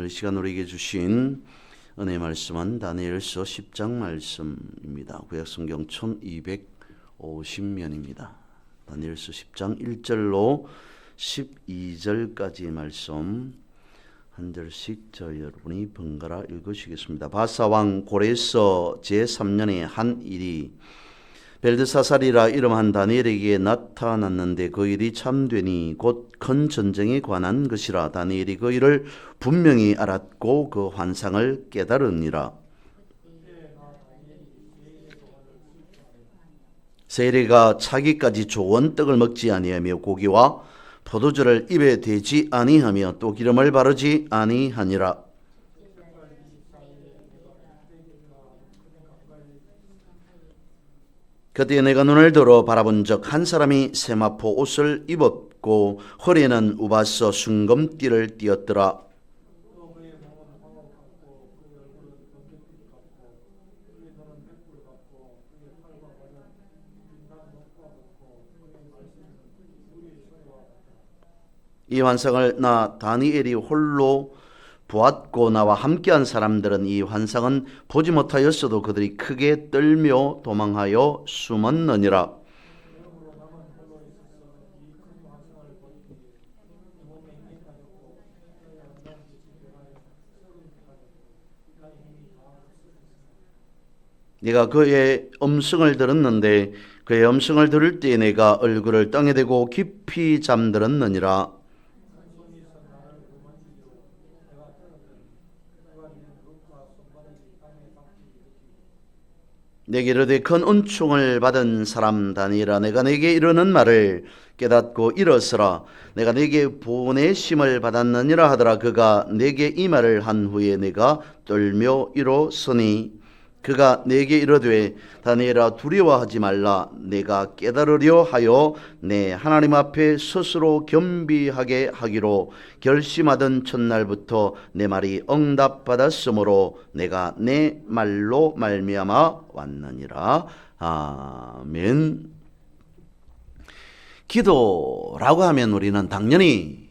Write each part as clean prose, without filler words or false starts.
이 시간 우리에게 주신 은혜의 말씀은 다니엘서 10장 말씀입니다. 구약성경 1250면입니다. 다니엘서 10장 1절로 12절까지의 말씀 한 절씩 저 여러분이 번갈아 읽으시겠습니다. 바사왕 고레서 제3년의 한 일이 벨드사살이라 이름한 다니엘에게 나타났는데 그 일이 참되니 곧 큰 전쟁에 관한 것이라. 다니엘이 그 일을 분명히 알았고 그 환상을 깨달으니라. 세리가 차기까지 좋은 떡을 먹지 아니하며 고기와 포도주를 입에 대지 아니하며 또 기름을 바르지 아니하니라. 그때 내가 눈을 들어 바라본 적 한 사람이 세마포 옷을 입었고 허리에는 우바서 순금띠를 띠었더라. 이 환상을 나 다니엘이 홀로 보았고 나와 함께한 사람들은 이 환상은 보지 못하였어도 그들이 크게 떨며 도망하여 숨었느니라. 내가 그의 음성을 들었는데 그의 음성을 들을 때에 내가 얼굴을 땅에 대고 깊이 잠들었느니라. 내게 이르되 큰 은총을 받은 사람 다니엘아, 내가 내게 이르는 말을 깨닫고 일어서라. 내가 내게 보내심을 받았느니라 하더라. 그가 내게 이 말을 한 후에 내가 떨며 일어서니 그가 내게 이르되 다니엘아, 두려워하지 말라. 내가 깨달으려 하여 내 하나님 앞에 스스로 겸비하게 하기로 결심하던 첫날부터 내 말이 응답받았으므로 내가 내 말로 말미암아 왔느니라. 아멘. 기도라고 하면 우리는 당연히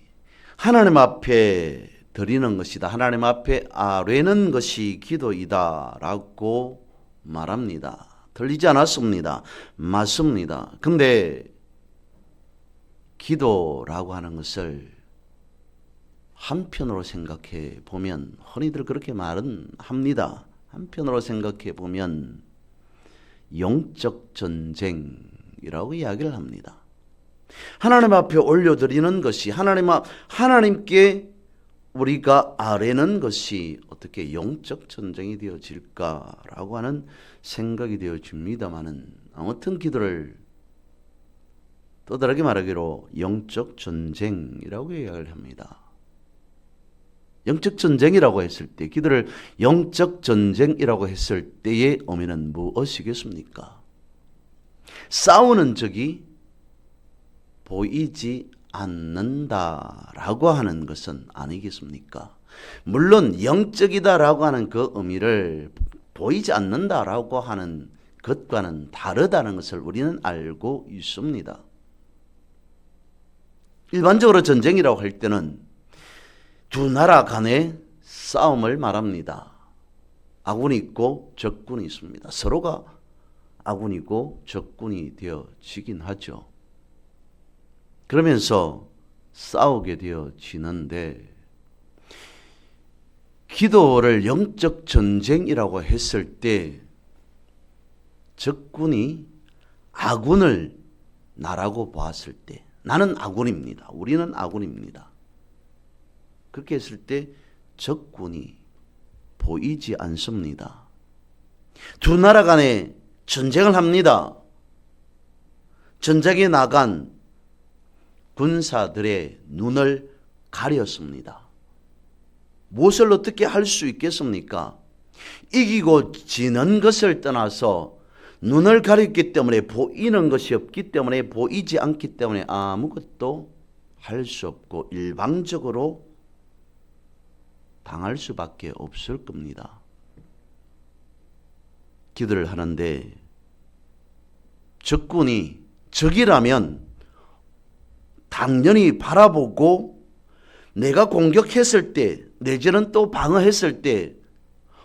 하나님 앞에 드리는 것이다. 하나님 앞에 아뢰는 것이 기도이다 라고 말합니다. 들리지 않았습니다. 맞습니다. 근데 기도라고 하는 것을 한편으로 생각해 보면, 흔히들 그렇게 말은 합니다. 한편으로 생각해 보면 영적 전쟁이라고 이야기를 합니다. 하나님 앞에 올려드리는 것이 하나님께 우리가 아뢰는 것이 어떻게 영적 전쟁이 되어질까라고 하는 생각이 되어집니다만은, 아무튼 기도를 또 다르게 말하기로 영적 전쟁이라고 이야기를 합니다. 영적 전쟁이라고 했을 때, 기도를 영적 전쟁이라고 했을 때의 의미는 무엇이겠습니까? 싸우는 적이 보이지 않는다라고 하는 것은 아니겠습니까? 물론 영적이다라고 하는 그 의미를 보이지 않는다라고 하는 것과는 다르다는 것을 우리는 알고 있습니다. 일반적으로 전쟁이라고 할 때는 두 나라 간의 싸움을 말합니다. 아군이 있고 적군이 있습니다. 서로가 아군이고 적군이 되어지긴 하죠. 그러면서 싸우게 되어지는데, 기도를 영적 전쟁이라고 했을 때 적군이 아군을 나라고 보았을 때, 나는 아군입니다. 우리는 아군입니다. 그렇게 했을 때 적군이 보이지 않습니다. 두 나라 간에 전쟁을 합니다. 전쟁에 나간 군사들의 눈을 가렸습니다. 무엇을 어떻게 할 수 있겠습니까? 이기고 지는 것을 떠나서 눈을 가렸기 때문에, 보이는 것이 없기 때문에, 보이지 않기 때문에 아무것도 할 수 없고 일방적으로 당할 수밖에 없을 겁니다. 기도를 하는데 적군이 적이라면 당연히 바라보고 내가 공격했을 때 내지는 또 방어했을 때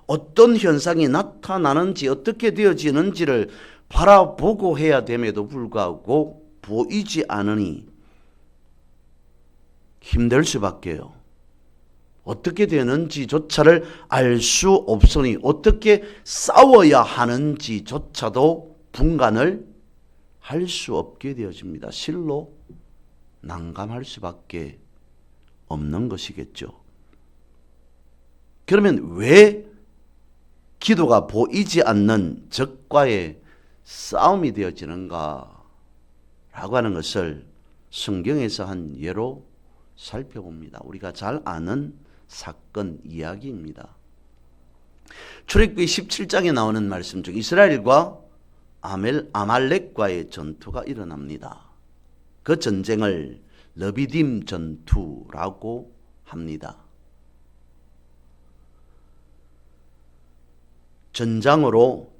어떤 현상이 나타나는지 어떻게 되어지는지를 바라보고 해야 됨에도 불구하고 보이지 않으니 힘들 수밖에요. 어떻게 되는지조차를 알 수 없으니 어떻게 싸워야 하는지조차도 분간을 할 수 없게 되어집니다. 실로 난감할 수밖에 없는 것이겠죠. 그러면 왜 기도가 보이지 않는 적과의 싸움이 되어지는가 라고 하는 것을 성경에서 한 예로 살펴봅니다. 우리가 잘 아는 사건 이야기입니다. 출애굽기 17장에 나오는 말씀 중 이스라엘과 아말렉과의 전투가 일어납니다. 그 전쟁을 르비딤 전투라고 합니다. 전장으로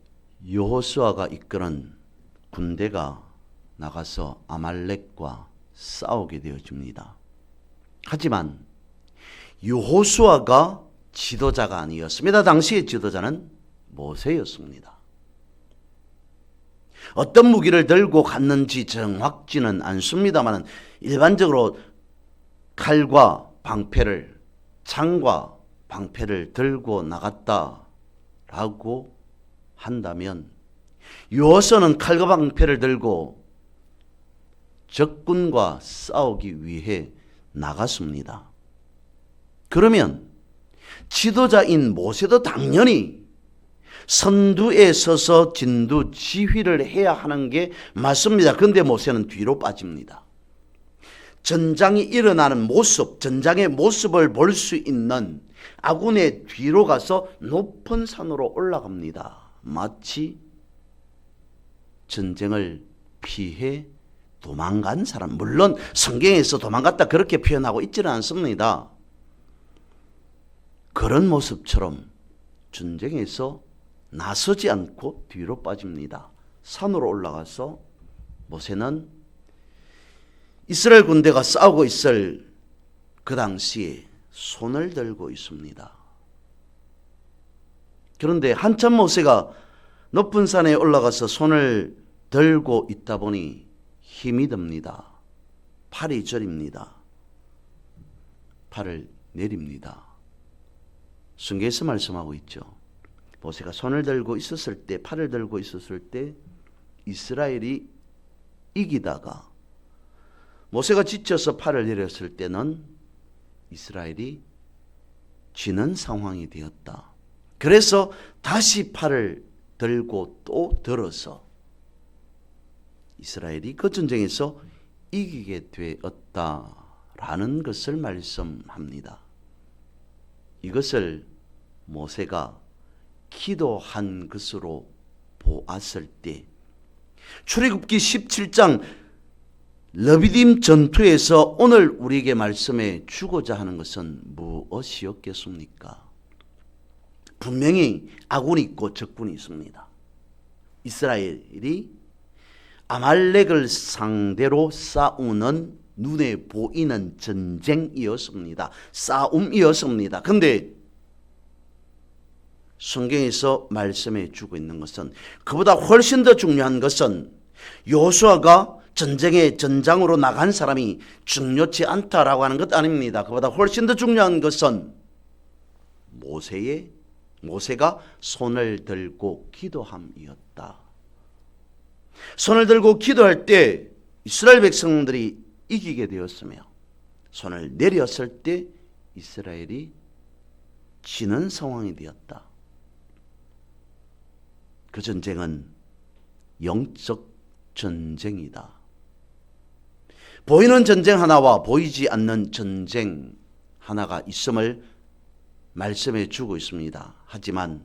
여호수아가 이끄는 군대가 나가서 아말렉과 싸우게 되어집니다. 하지만 여호수아가 지도자가 아니었습니다. 당시의 지도자는 모세였습니다. 어떤 무기를 들고 갔는지 정확지는 않습니다만 일반적으로 칼과 방패를, 창과 방패를 들고 나갔다라고 한다면 여호수아는 칼과 방패를 들고 적군과 싸우기 위해 나갔습니다. 그러면 지도자인 모세도 당연히 선두에 서서 진두 지휘를 해야 하는 게 맞습니다. 그런데 모세는 뒤로 빠집니다. 전장이 일어나는 모습, 전장의 모습을 볼 수 있는 아군의 뒤로 가서 높은 산으로 올라갑니다. 마치 전쟁을 피해 도망간 사람, 물론 성경에서 도망갔다 그렇게 표현하고 있지는 않습니다. 그런 모습처럼 전쟁에서 나서지 않고 뒤로 빠집니다. 산으로 올라가서 모세는 이스라엘 군대가 싸우고 있을 그 당시에 손을 들고 있습니다. 그런데 한참 모세가 높은 산에 올라가서 손을 들고 있다 보니 힘이 듭니다. 팔이 저립니다. 팔을 내립니다. 성경에서 말씀하고 있죠. 모세가 손을 들고 있었을 때, 팔을 들고 있었을 때 이스라엘이 이기다가 모세가 지쳐서 팔을 내렸을 때는 이스라엘이 지는 상황이 되었다. 그래서 다시 팔을 들고 또 들어서 이스라엘이 그 전쟁에서 이기게 되었다라는 것을 말씀합니다. 이것을 모세가 기도한 것으로 보았을 때 출애굽기 17장 르비딤 전투에서 오늘 우리에게 말씀해 주고자 하는 것은 무엇이었겠습니까? 분명히 아군이 있고 적군이 있습니다. 이스라엘이 아말렉을 상대로 싸우는 눈에 보이는 전쟁이었습니다. 싸움이었습니다. 그런데 성경에서 말씀해 주고 있는 것은 그보다 훨씬 더 중요한 것은 여호수아가 전쟁의 전장으로 나간 사람이 중요치 않다라고 하는 것 아닙니다. 그보다 훨씬 더 중요한 것은 모세가 손을 들고 기도함이었다. 손을 들고 기도할 때 이스라엘 백성들이 이기게 되었으며 손을 내렸을 때 이스라엘이 지는 상황이 되었다. 그 전쟁은 영적 전쟁이다. 보이는 전쟁 하나와 보이지 않는 전쟁 하나가 있음을 말씀해 주고 있습니다. 하지만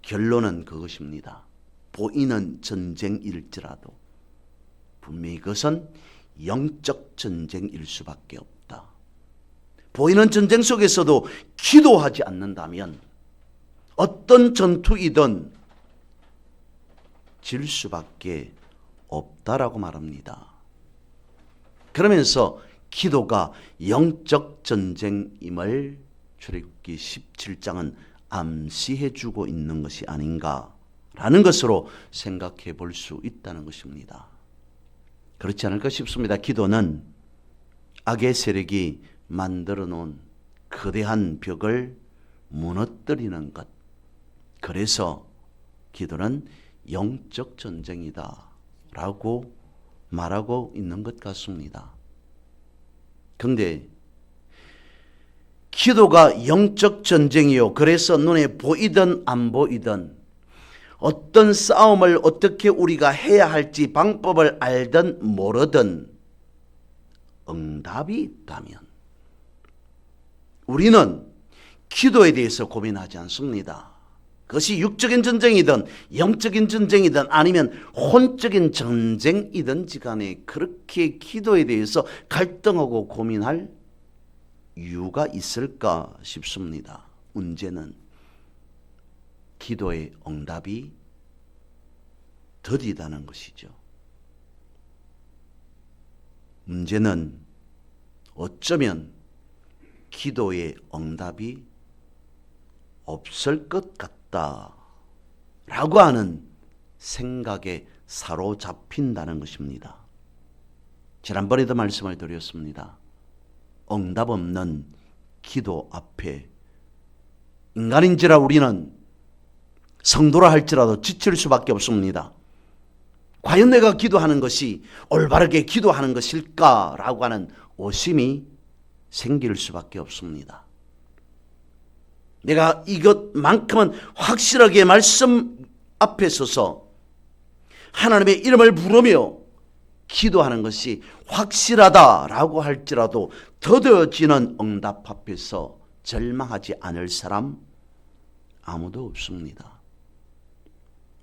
결론은 그것입니다. 보이는 전쟁일지라도 분명히 그것은 영적 전쟁일 수밖에 없다. 보이는 전쟁 속에서도 기도하지 않는다면 어떤 전투이든 질 수밖에 없다라고 말합니다. 그러면서 기도가 영적 전쟁임을 출애굽기 17장은 암시해주고 있는 것이 아닌가라는 것으로 생각해 볼 수 있다는 것입니다. 그렇지 않을까 싶습니다. 기도는 악의 세력이 만들어 놓은 거대한 벽을 무너뜨리는 것. 그래서 기도는 영적 전쟁이다 라고 말하고 있는 것 같습니다. 그런데 기도가 영적 전쟁이요. 그래서 눈에 보이든 안 보이든 어떤 싸움을 어떻게 우리가 해야 할지 방법을 알든 모르든 응답이 있다면 우리는 기도에 대해서 고민하지 않습니다. 그것이 육적인 전쟁이든 영적인 전쟁이든 아니면 혼적인 전쟁이든지 간에 그렇게 기도에 대해서 갈등하고 고민할 이유가 있을까 싶습니다. 문제는 기도의 응답이 더디다는 것이죠. 문제는 어쩌면 기도의 응답이 없을 것 같다라고 하는 생각에 사로잡힌다는 것입니다. 지난번에도 말씀을 드렸습니다. 응답 없는 기도 앞에 인간인지라 우리는 성도라 할지라도 지칠 수밖에 없습니다. 과연 내가 기도하는 것이 올바르게 기도하는 것일까라고 하는 오심이 생길 수밖에 없습니다. 내가 이것만큼은 확실하게 말씀 앞에 서서 하나님의 이름을 부르며 기도하는 것이 확실하다라고 할지라도 더뎌지는 응답 앞에서 절망하지 않을 사람 아무도 없습니다.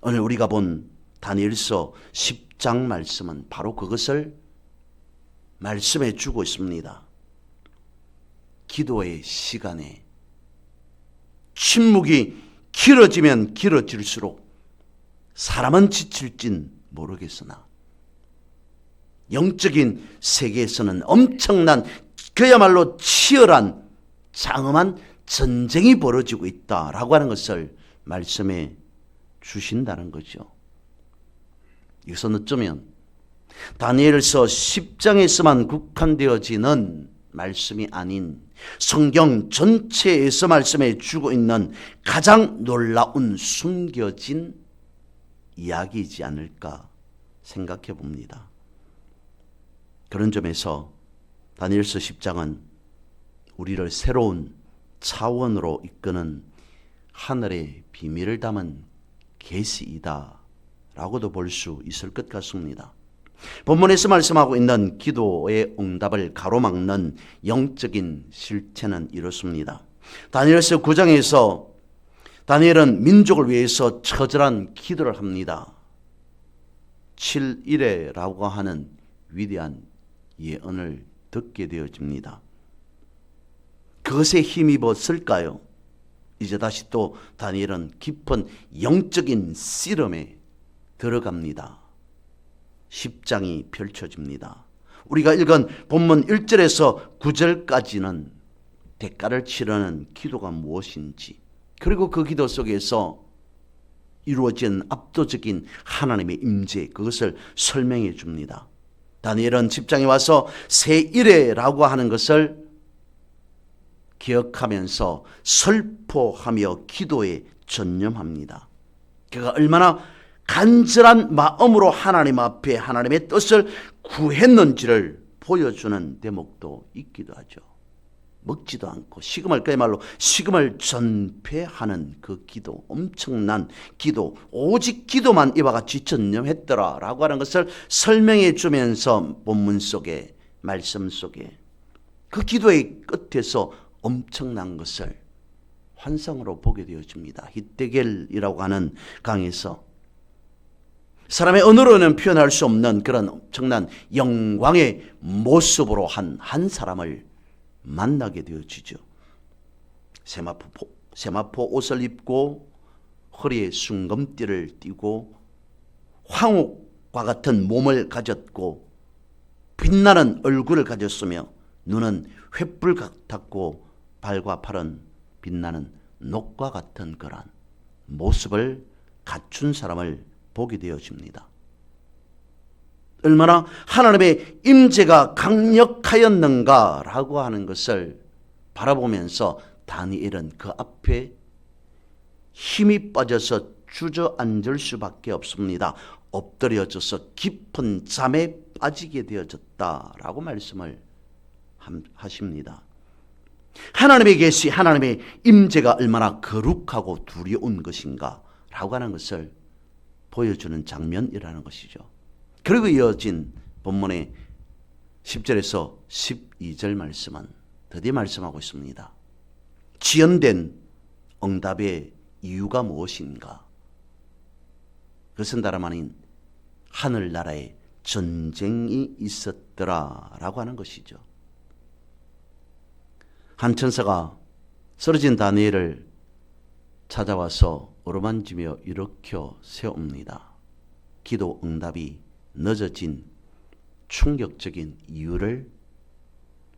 오늘 우리가 본 다니엘서 10장 말씀은 바로 그것을 말씀해 주고 있습니다. 기도의 시간에 침묵이 길어지면 길어질수록 사람은 지칠진 모르겠으나 영적인 세계에서는 엄청난 그야말로 치열한 장엄한 전쟁이 벌어지고 있다라고 하는 것을 말씀해 주신다는 거죠. 이것은 어쩌면 다니엘서 10장에서만 국한되어지는 말씀이 아닌 성경 전체에서 말씀해 주고 있는 가장 놀라운 숨겨진 이야기이지 않을까 생각해 봅니다. 그런 점에서 다니엘서 10장은 우리를 새로운 차원으로 이끄는 하늘의 비밀을 담은 계시이다 라고도 볼 수 있을 것 같습니다. 본문에서 말씀하고 있는 기도의 응답을 가로막는 영적인 실체는 이렇습니다. 다니엘서 9장에서 다니엘은 민족을 위해서 처절한 기도를 합니다. 7일에라고 하는 위대한 예언을 듣게 되어집니다. 그것에 힘입었을까요? 이제 다시 또 다니엘은 깊은 영적인 씨름에 들어갑니다. 10장이 펼쳐집니다. 우리가 읽은 본문 1절에서 9절까지는 대가를 치르는 기도가 무엇인지, 그리고 그 기도 속에서 이루어진 압도적인 하나님의 임재, 그것을 설명해 줍니다. 다니엘은 10장에 와서 새 이레라고 하는 것을 기억하면서 설포하며 기도에 전념합니다. 그가 얼마나 간절한 마음으로 하나님 앞에 하나님의 뜻을 구했는지를 보여주는 대목도 있기도 하죠. 먹지도 않고 식음을, 그야말로 식음을 전폐하는 그 기도, 엄청난 기도, 오직 기도만 이와 같이 전념했더라 라고 하는 것을 설명해 주면서 본문 속에, 말씀 속에 그 기도의 끝에서 엄청난 것을 환상으로 보게 되어집니다. 히데겔이라고 하는 강에서 사람의 언어로는 표현할 수 없는 그런 엄청난 영광의 모습으로 한 사람을 만나게 되어지죠. 세마포 옷을 입고 허리에 순금띠를 띠고 황옥과 같은 몸을 가졌고 빛나는 얼굴을 가졌으며 눈은 횃불 같았고 발과 팔은 빛나는 녹과 같은 그런 모습을 갖춘 사람을 보게 되어집니다. 얼마나 하나님의 임재가 강력하였는가라고 하는 것을 바라보면서 다니엘은 그 앞에 힘이 빠져서 주저앉을 수밖에 없습니다. 엎드려져서 깊은 잠에 빠지게 되어졌다라고 말씀을 하십니다. 하나님의 계시, 하나님의 임재가 얼마나 거룩하고 두려운 것인가 라고 하는 것을 보여주는 장면이라는 것이죠. 그리고 이어진 본문의 10절에서 12절 말씀은 드디어 말씀하고 있습니다. 지연된 응답의 이유가 무엇인가? 그것은 다름 아닌 하늘나라에 전쟁이 있었더라라고 하는 것이죠. 한 천사가 쓰러진 다니엘을 찾아와서 어루만지며 일으켜 세웁니다. 기도 응답이 늦어진 충격적인 이유를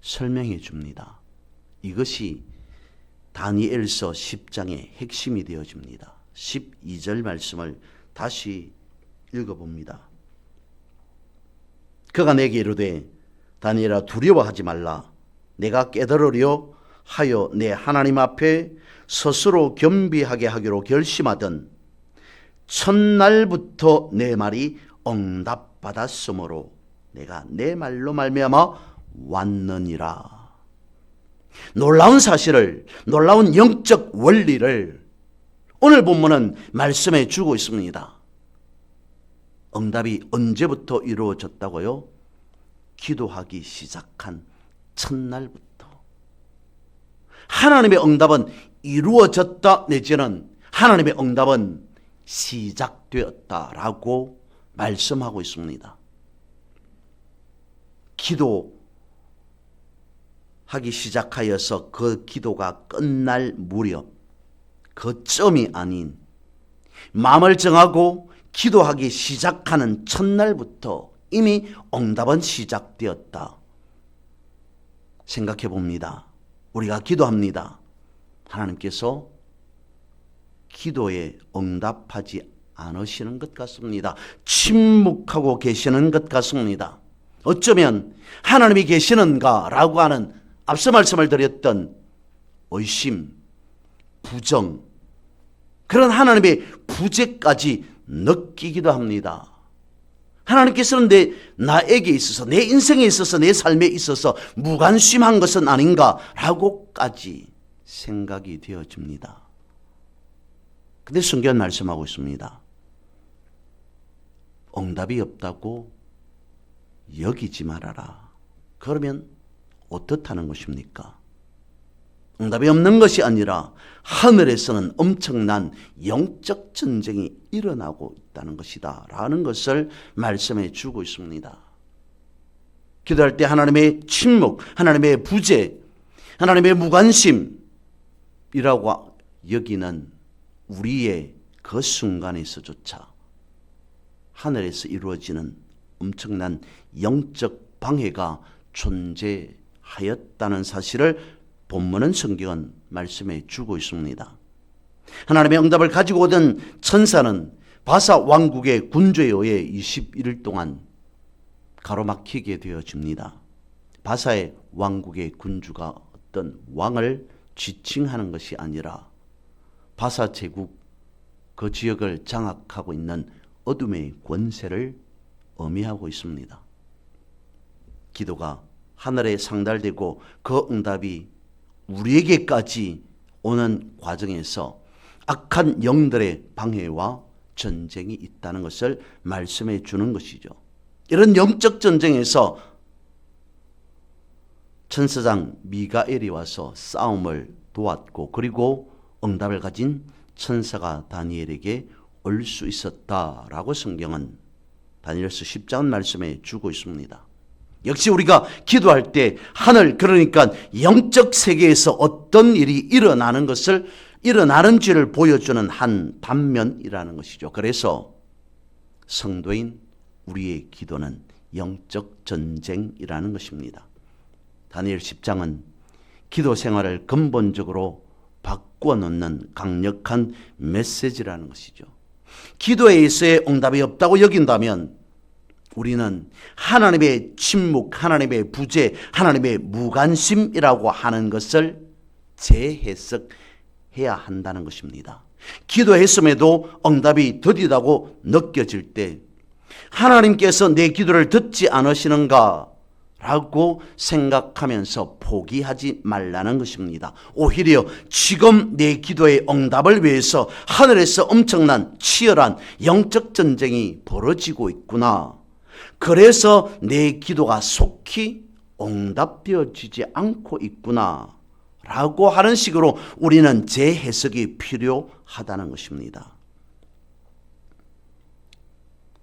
설명해 줍니다. 이것이 다니엘서 10장의 핵심이 되어집니다. 12절 말씀을 다시 읽어봅니다. 그가 내게 이르되 다니엘아 두려워하지 말라. 내가 깨달으려 하여 내 하나님 앞에 스스로 겸비하게 하기로 결심하던 첫날부터 내 말이 응답받았으므로 내가 내 말로 말미암아 왔느니라. 놀라운 사실을, 놀라운 영적 원리를 오늘 본문은 말씀해 주고 있습니다. 응답이 언제부터 이루어졌다고요? 기도하기 시작한 첫날부터. 하나님의 응답은 이루어졌다 내지는 하나님의 응답은 시작되었다라고 말씀하고 있습니다. 기도하기 시작하여서 그 기도가 끝날 무렵, 그 점이 아닌 마음을 정하고 기도하기 시작하는 첫날부터 이미 응답은 시작되었다. 생각해 봅니다. 우리가 기도합니다. 하나님께서 기도에 응답하지 않으시는 것 같습니다. 침묵하고 계시는 것 같습니다. 어쩌면 하나님이 계시는가라고 하는 앞서 말씀을 드렸던 의심, 부정, 그런 하나님의 부재까지 느끼기도 합니다. 하나님께서는 나에게 있어서, 내 인생에 있어서, 내 삶에 있어서 무관심한 것은 아닌가라고까지 생각이 되어집니다. 근데 성경은 말씀하고 있습니다. 응답이 없다고 여기지 말아라. 그러면 어떻다는 것입니까? 응답이 없는 것이 아니라 하늘에서는 엄청난 영적 전쟁이 일어나고 있다는 것이다 라는 것을 말씀해 주고 있습니다. 기도할 때 하나님의 침묵, 하나님의 부재, 하나님의 무관심이라고 여기는 우리의 그 순간에서조차 하늘에서 이루어지는 엄청난 영적 방해가 존재하였다는 사실을 본문은 성경은 말씀해 주고 있습니다. 하나님의 응답을 가지고 오던 천사는 바사 왕국의 군주에 의해 21일 동안 가로막히게 되어집니다. 바사의 왕국의 군주가 어떤 왕을 지칭하는 것이 아니라 바사 제국 그 지역을 장악하고 있는 어둠의 권세를 의미하고 있습니다. 기도가 하늘에 상달되고 그 응답이 우리에게까지 오는 과정에서 악한 영들의 방해와 전쟁이 있다는 것을 말씀해 주는 것이죠. 이런 영적 전쟁에서 천사장 미가엘이 와서 싸움을 도왔고 그리고 응답을 가진 천사가 다니엘에게 올 수 있었다라고 성경은 다니엘서 10장 말씀해 주고 있습니다. 역시 우리가 기도할 때 하늘, 그러니까 영적 세계에서 어떤 일이 일어나는지를 보여주는 한 단면이라는 것이죠. 그래서 성도인 우리의 기도는 영적 전쟁이라는 것입니다. 다니엘 10장은 기도 생활을 근본적으로 바꾸어 놓는 강력한 메시지라는 것이죠. 기도에 있어의 응답이 없다고 여긴다면 우리는 하나님의 침묵, 하나님의 부재, 하나님의 무관심이라고 하는 것을 재해석해야 한다는 것입니다. 기도했음에도 응답이 더디다고 느껴질 때 하나님께서 내 기도를 듣지 않으시는가 라고 생각하면서 포기하지 말라는 것입니다. 오히려 지금 내 기도의 응답을 위해서 하늘에서 엄청난 치열한 영적 전쟁이 벌어지고 있구나. 그래서 내 기도가 속히 응답되어지지 않고 있구나 라고 하는 식으로 우리는 재해석이 필요하다는 것입니다.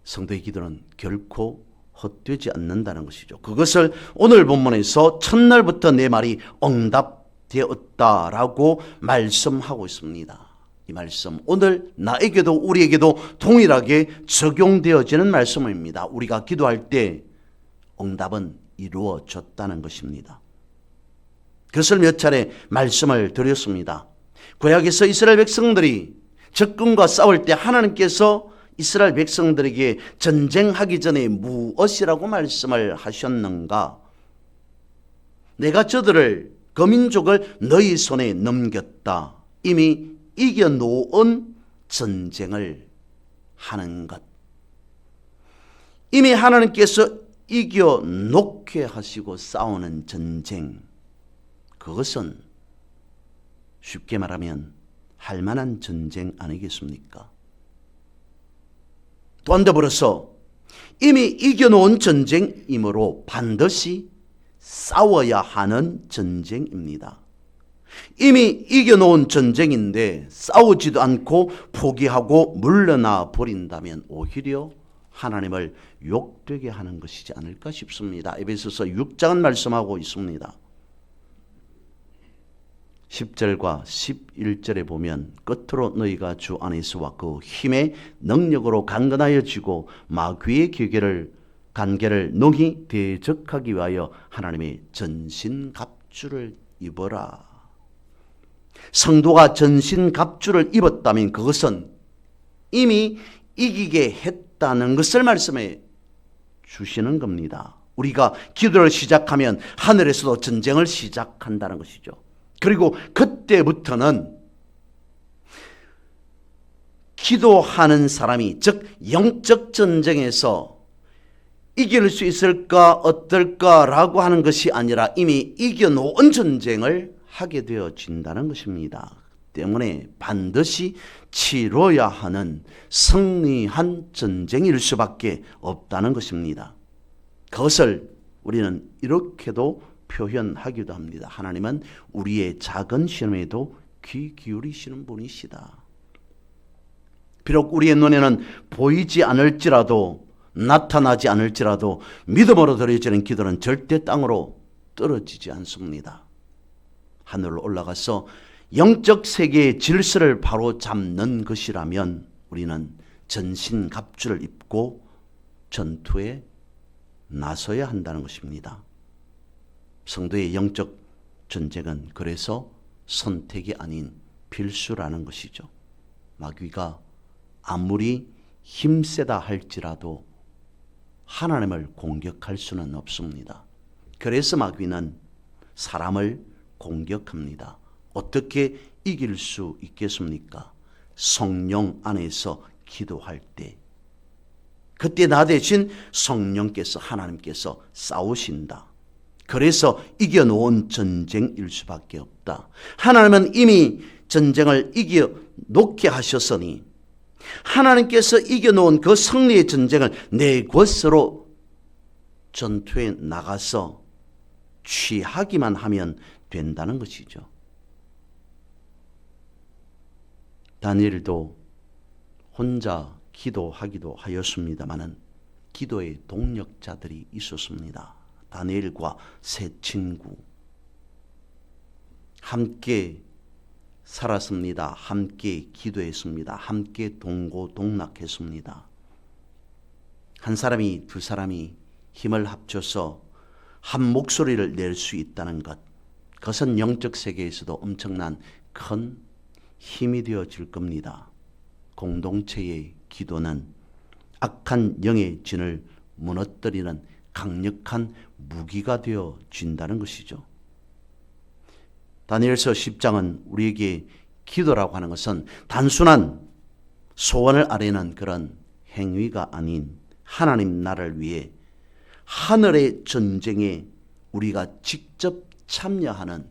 성도의 기도는 결코 헛되지 않는다는 것이죠. 그것을 오늘 본문에서 첫날부터 내 말이 응답되었다라고 말씀하고 있습니다. 이 말씀 오늘 나에게도 우리에게도 동일하게 적용되어지는 말씀입니다. 우리가 기도할 때 응답은 이루어졌다는 것입니다. 그것을 몇 차례 말씀을 드렸습니다. 구약에서 이스라엘 백성들이 적군과 싸울 때 하나님께서 이스라엘 백성들에게 전쟁하기 전에 무엇이라고 말씀을 하셨는가? 내가 저들을 그 민족을 너희 손에 넘겼다. 이미 이겨놓은 전쟁을 하는 것. 이미 하나님께서 이겨놓게 하시고 싸우는 전쟁. 그것은 쉽게 말하면 할 만한 전쟁 아니겠습니까? 또한 더불어서 이미 이겨놓은 전쟁이므로 반드시 싸워야 하는 전쟁입니다. 이미 이겨놓은 전쟁인데 싸우지도 않고 포기하고 물러나 버린다면 오히려 하나님을 욕되게 하는 것이지 않을까 싶습니다. 에베소서 6장은 말씀하고 있습니다. 10절과 11절에 보면 끝으로 너희가 주 안에서와 그 힘의 능력으로 강건하여지고 마귀의 관계를 능히 대적하기 위하여 하나님의 전신갑주를 입어라. 성도가 전신갑주를 입었다면 그것은 이미 이기게 했다는 것을 말씀해 주시는 겁니다. 우리가 기도를 시작하면 하늘에서도 전쟁을 시작한다는 것이죠. 그리고 그때부터는 기도하는 사람이 즉 영적 전쟁에서 이길 수 있을까 어떨까라고 하는 것이 아니라 이미 이겨놓은 전쟁을 하게 되어진다는 것입니다. 때문에 반드시 치러야 하는 승리한 전쟁일 수밖에 없다는 것입니다. 그것을 우리는 이렇게도 표현하기도 합니다. 하나님은 우리의 작은 시험에도 귀 기울이시는 분이시다. 비록 우리의 눈에는 보이지 않을지라도 나타나지 않을지라도 믿음으로 드려지는 기도는 절대 땅으로 떨어지지 않습니다. 하늘로 올라가서 영적 세계의 질서를 바로 잡는 것이라면 우리는 전신갑주를 입고 전투에 나서야 한다는 것입니다. 성도의 영적 전쟁은 그래서 선택이 아닌 필수라는 것이죠. 마귀가 아무리 힘세다 할지라도 하나님을 공격할 수는 없습니다. 그래서 마귀는 사람을 공격합니다. 어떻게 이길 수 있겠습니까? 성령 안에서 기도할 때. 그때 나 대신 성령께서 하나님께서 싸우신다. 그래서 이겨놓은 전쟁일 수밖에 없다. 하나님은 이미 전쟁을 이겨놓게 하셨으니 하나님께서 이겨놓은 그 승리의 전쟁을 내 것으로 전투에 나가서 취하기만 하면 된다는 것이죠. 다니엘도 혼자 기도하기도 하였습니다마는 기도의 동력자들이 있었습니다. 다니엘과 세 친구 함께 살았습니다. 함께 기도했습니다. 함께 동고동락했습니다. 한 사람이 두 사람이 힘을 합쳐서 한 목소리를 낼 수 있다는 것, 그것은 영적 세계에서도 엄청난 큰 힘이 되어질 겁니다. 공동체의 기도는 악한 영의 진을 무너뜨리는 강력한 무기가 되어진다는 것이죠. 다니엘서 10장은 우리에게 기도라고 하는 것은 단순한 소원을 아뢰는 그런 행위가 아닌 하나님 나라를 위해 하늘의 전쟁에 우리가 직접 참여하는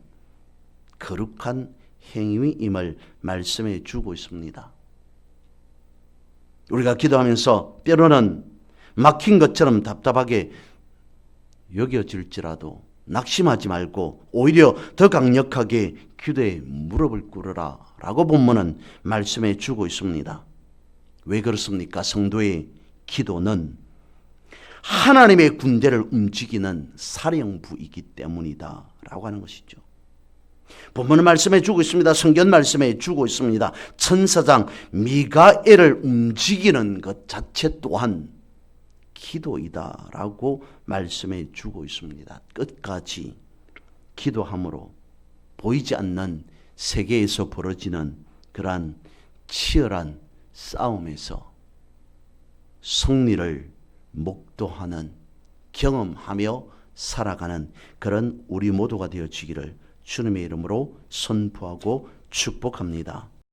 거룩한 행위임을 말씀해 주고 있습니다. 우리가 기도하면서 때로는 막힌 것처럼 답답하게 여겨질지라도 낙심하지 말고 오히려 더 강력하게 기도에 무릎을 꿇으라 라고 본문은 말씀해 주고 있습니다. 왜 그렇습니까? 성도의 기도는 하나님의 군대를 움직이는 사령부이기 때문이다 라고 하는 것이죠. 본문은 말씀해 주고 있습니다. 성경 말씀해 주고 있습니다. 천사장 미가엘을 움직이는 것 자체 또한 기도이다 라고 말씀해 주고 있습니다. 끝까지 기도함으로 보이지 않는 세계에서 벌어지는 그러한 치열한 싸움에서 승리를 목도하는, 경험하며 살아가는 그런 우리 모두가 되어지기를 주님의 이름으로 선포하고 축복합니다.